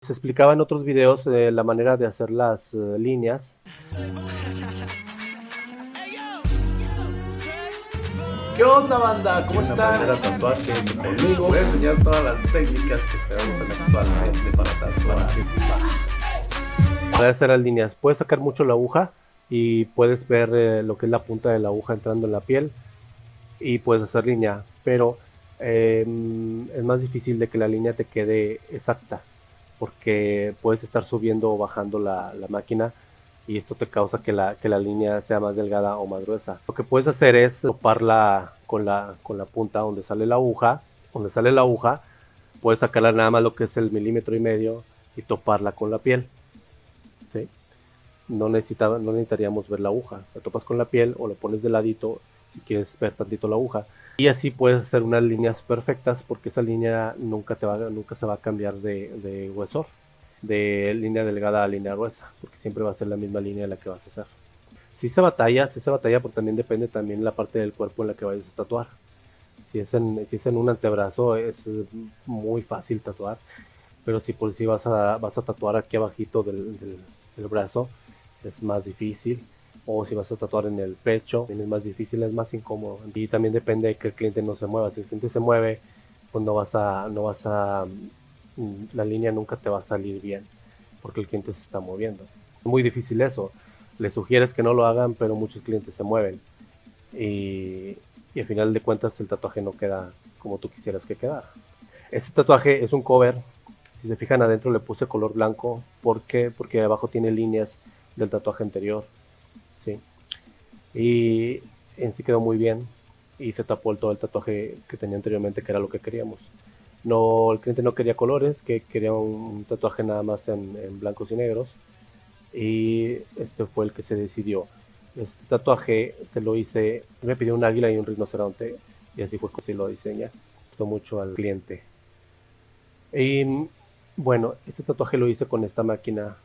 Se explicaba en otros videos la manera de hacer las líneas. ¿Qué onda, banda? ¿Cómo están? Aprender a tatuar, quédense conmigo. Voy a enseñar todas las técnicas que se usan actualmente para tatuar. Puedes hacer las líneas, puedes sacar mucho la aguja y puedes ver lo que es la punta de la aguja entrando en la piel y puedes hacer línea, pero es más difícil de que la línea te quede exacta porque puedes estar subiendo o bajando la máquina y esto te causa que la línea sea más delgada o más gruesa. Lo que puedes hacer es toparla con la punta donde sale la aguja, puedes sacarla nada más lo que es el 1,5 milímetros y toparla con la piel. ¿Sí? No necesitaríamos ver la aguja, la topas con la piel o lo pones de ladito si quieres ver tantito la aguja. Y así puedes hacer unas líneas perfectas porque esa línea nunca se va a cambiar de gruesor, de línea delgada a línea gruesa, porque siempre va a ser la misma línea la que vas a hacer. Sí se batalla, pero también depende también la parte del cuerpo en la que vayas a tatuar. Si es en un antebrazo es muy fácil tatuar, pero si vas a tatuar aquí abajito del brazo, es más difícil. O si vas a tatuar en el pecho, es más difícil, es más incómodo. Y también depende de que el cliente no se mueva. Si el cliente se mueve, pues la línea nunca te va a salir bien, porque el cliente se está moviendo. Es muy difícil eso. Le sugieres que no lo hagan, pero muchos clientes se mueven. Y al final de cuentas el tatuaje no queda como tú quisieras que quedara. Este tatuaje es un cover. Si se fijan adentro le puse color blanco. ¿Por qué? Porque abajo tiene líneas del tatuaje anterior. ¿Sí? Y en sí quedó muy bien. Y se tapó todo el tatuaje que tenía anteriormente, que era lo que queríamos. No, el cliente no quería colores, que quería un tatuaje nada más en blancos y negros. Y este fue el que se decidió. Este tatuaje se lo hice, me pidió un águila y un rinoceronte. Y así fue como se lo diseña. Gustó mucho al cliente. Y bueno, este tatuaje lo hice con esta máquina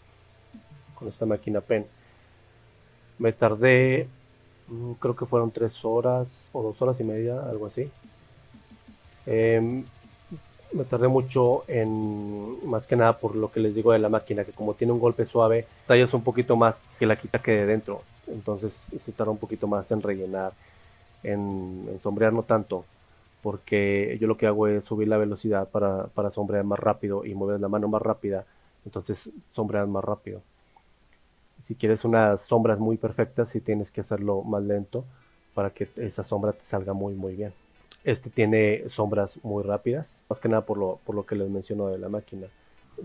pen. Me tardé, creo que fueron 3 horas o 2 horas y media, algo así. Me tardé mucho más que nada por lo que les digo de la máquina, que como tiene un golpe suave, tallas un poquito más que la quita que de dentro. Entonces se tarda un poquito más en rellenar, en sombrear no tanto, porque yo lo que hago es subir la velocidad para sombrear más rápido y mover la mano más rápida, entonces sombreas más rápido. Si quieres unas sombras muy perfectas, sí tienes que hacerlo más lento para que esa sombra te salga muy muy bien. Este tiene sombras muy rápidas, más que nada por lo que les menciono de la máquina.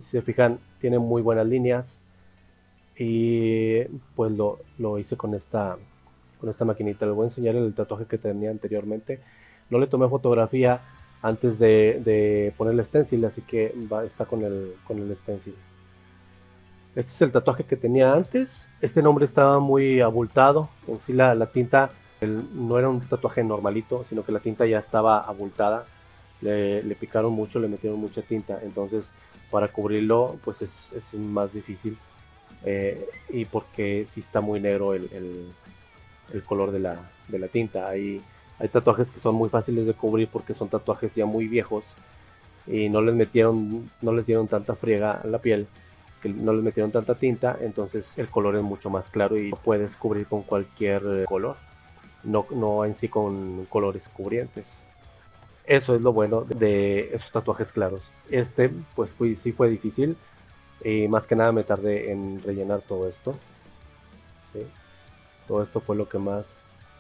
Si se fijan, tiene muy buenas líneas y pues lo hice con esta maquinita. Les voy a enseñar el tatuaje que tenía anteriormente. No le tomé fotografía antes de poner el stencil, así que está con el stencil. Este es el tatuaje que tenía antes. Este nombre estaba muy abultado. En sí la tinta no era un tatuaje normalito, sino que la tinta ya estaba abultada. Le picaron mucho, le metieron mucha tinta. Entonces para cubrirlo pues es más difícil. Y porque sí está muy negro el color de la tinta. Hay tatuajes que son muy fáciles de cubrir porque son tatuajes ya muy viejos y no les dieron tanta friega a la piel, que no les metieron tanta tinta, entonces el color es mucho más claro y lo puedes cubrir con cualquier color, no en sí con colores cubrientes. Eso es lo bueno de esos tatuajes claros. Pues sí fue difícil y más que nada me tardé en rellenar todo esto. ¿Sí? Todo esto fue lo que más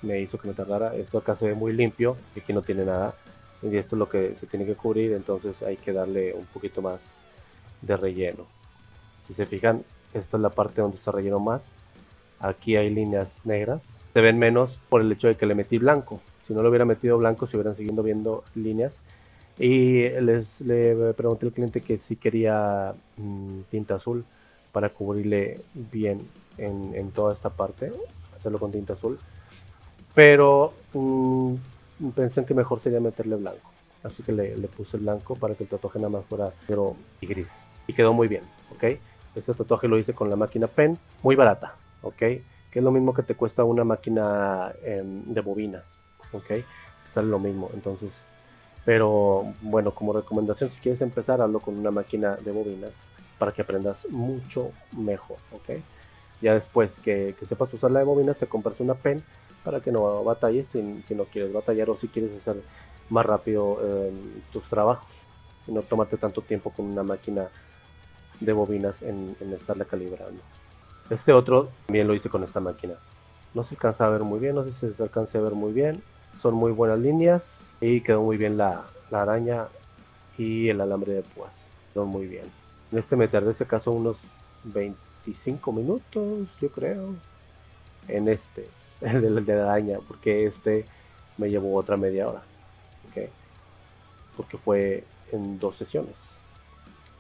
me hizo que me tardara. Esto acá se ve muy limpio, aquí no tiene nada. Y esto es lo que se tiene que cubrir, entonces hay que darle un poquito más de relleno. Si se fijan, esta es la parte donde se rellenó más. Aquí hay líneas negras. Se ven menos por el hecho de que le metí blanco. Si no le hubiera metido blanco, se hubieran seguido viendo líneas. Y le pregunté al cliente que si quería tinta azul para cubrirle bien en toda esta parte, hacerlo con tinta azul. Pero pensé que mejor sería meterle blanco. Así que le puse blanco para que el tatuaje nada más fuera negro y gris. Y quedó muy bien, ¿ok? Este tatuaje lo hice con la máquina pen, muy barata, ¿ok? Que es lo mismo que te cuesta una máquina de bobinas, ¿ok? Sale lo mismo, entonces. Pero bueno, como recomendación, si quieres empezar, hazlo con una máquina de bobinas. para que aprendas mucho mejor, ¿ok? Ya después que sepas usar la de bobinas, te compras una pen para que no batalles si no quieres batallar o si quieres hacer más rápido tus trabajos y no tomarte tanto tiempo con una máquina de bobinas en estarla calibrando. Este otro también lo hice con esta máquina. No se alcanza a ver muy bien, no sé si se alcanza a ver muy bien. Son muy buenas líneas y quedó muy bien la araña y el alambre de púas. Quedó muy bien. En este me tardé, en este caso, unos 25 minutos, yo creo. En este, el de la araña, porque este me llevó otra media hora. ¿Okay? Porque fue en 2 sesiones.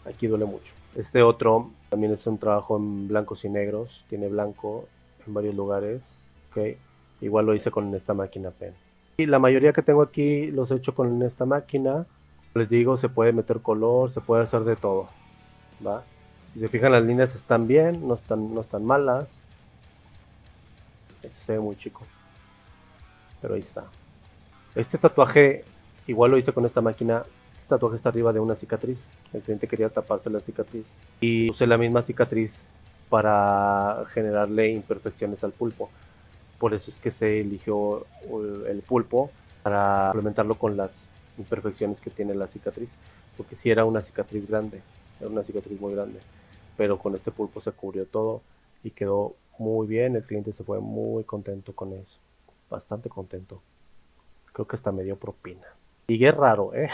Aquí duele mucho. Este otro también es un trabajo en blancos y negros. Tiene blanco en varios lugares. ¿Okay? Igual lo hice con esta máquina pen. Y la mayoría que tengo aquí los he hecho con esta máquina. Les digo, se puede meter color, se puede hacer de todo. ¿Va? Si se fijan, las líneas están bien, no están malas. Este se ve muy chico. Pero ahí está. Este tatuaje igual lo hice con esta máquina. Este tatuaje está arriba de una cicatriz. El cliente quería taparse la cicatriz. Y usé la misma cicatriz para generarle imperfecciones al pulpo. Por eso es que se eligió el pulpo para complementarlo con las imperfecciones que tiene la cicatriz. Porque si era una cicatriz grande. Era una cicatriz muy grande. Pero con este pulpo se cubrió todo y quedó muy bien. El cliente se fue muy contento con eso. Bastante contento. Creo que hasta me dio propina. Y es raro, ¿eh?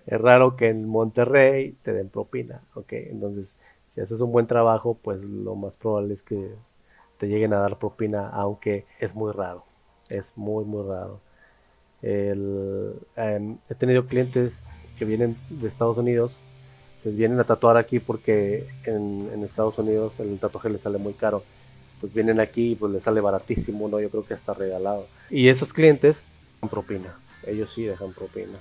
Es raro que en Monterrey te den propina, ¿ok? Entonces, si haces un buen trabajo, pues lo más probable es que te lleguen a dar propina, aunque es muy raro. Es muy, muy raro. He tenido clientes que vienen de Estados Unidos, se vienen a tatuar aquí porque en Estados Unidos el tatuaje les sale muy caro. Pues vienen aquí y pues les sale baratísimo, ¿no? Yo creo que hasta regalado. Y esos clientes dejan propina. Ellos sí dejan propina.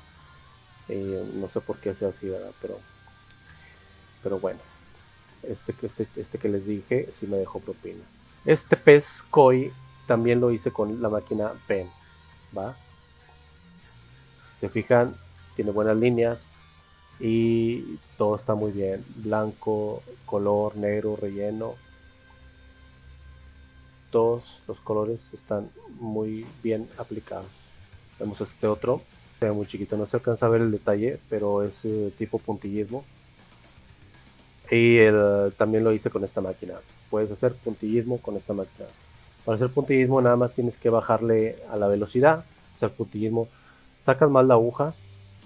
No sé por qué sea así, ¿verdad? Pero bueno. Este que les dije sí me dejó propina. Este pez koi también lo hice con la máquina pen. ¿Va? Si se fijan, tiene buenas líneas. Y todo está muy bien. Blanco, color, negro, relleno. Todos los colores están muy bien aplicados. Vemos este otro, se ve muy chiquito, no se alcanza a ver el detalle, pero es tipo puntillismo. Y también lo hice con esta máquina. Puedes hacer puntillismo con esta máquina. Para hacer puntillismo nada más tienes que bajarle a la velocidad. Hacer puntillismo, sacas más la aguja,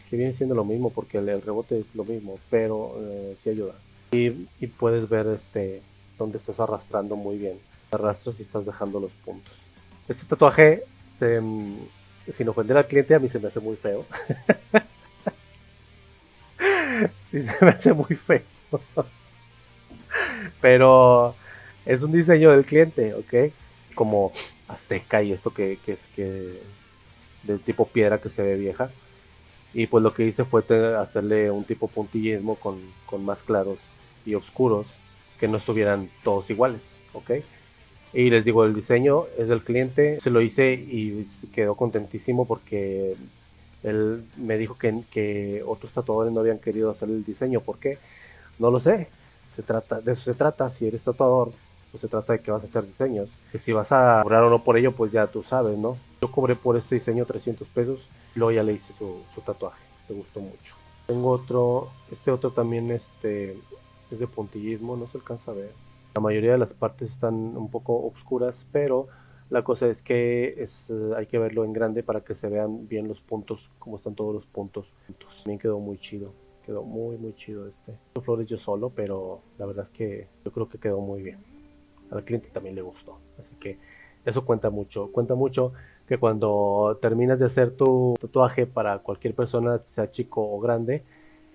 que viene siendo lo mismo porque el rebote es lo mismo, pero sí ayuda. Y puedes ver donde estás arrastrando muy bien. Arrastras y estás dejando los puntos. Este tatuaje, sin ofender al cliente, a mí se me hace muy feo. Sí, se me hace muy feo. Pero es un diseño del cliente, ¿ok? Como azteca y esto que es que del tipo piedra que se ve vieja. Y pues lo que hice fue hacerle un tipo puntillismo con más claros y oscuros que no estuvieran todos iguales, ¿ok? Y les digo, el diseño es del cliente, se lo hice y quedó contentísimo porque él me dijo que otros tatuadores no habían querido hacer el diseño. ¿Por qué? No lo sé. De eso se trata. Si eres tatuador, pues se trata de que vas a hacer diseños. Que si vas a cobrar o no por ello, pues ya tú sabes, ¿no? Yo cobré por este diseño 300 pesos. Y luego ya le hice su tatuaje. Me gustó mucho. Tengo otro. Este otro también es de puntillismo. No se alcanza a ver. La mayoría de las partes están un poco oscuras, pero la cosa es que hay que verlo en grande para que se vean bien los puntos, como están todos los puntos. También quedó muy chido, quedó muy muy chido Hice flores yo solo, pero la verdad es que yo creo que quedó muy bien. Al cliente también le gustó, así que eso cuenta mucho que cuando terminas de hacer tu tatuaje para cualquier persona, sea chico o grande,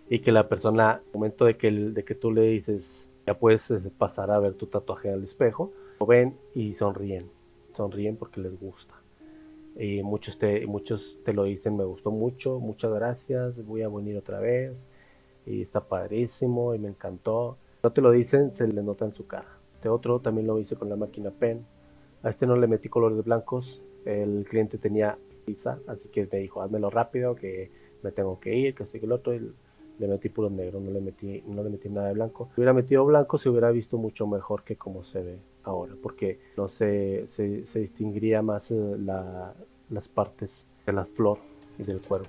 y que la persona, al momento de que tú le dices, ya puedes pasar a ver tu tatuaje al espejo, lo ven y sonríen porque les gusta. Y muchos te lo dicen, me gustó mucho, muchas gracias, voy a venir otra vez, y está padrísimo, y me encantó. No te lo dicen, se le nota en su cara. Este otro también lo hice con la máquina pen. A este no le metí colores blancos, el cliente tenía prisa, así que me dijo, házmelo rápido, que me tengo que ir, que así que el otro, y le metí puro negro, no le metí nada de blanco. Si hubiera metido blanco se hubiera visto mucho mejor que como se ve ahora, porque no se distinguiría más las partes de la flor y del cuervo.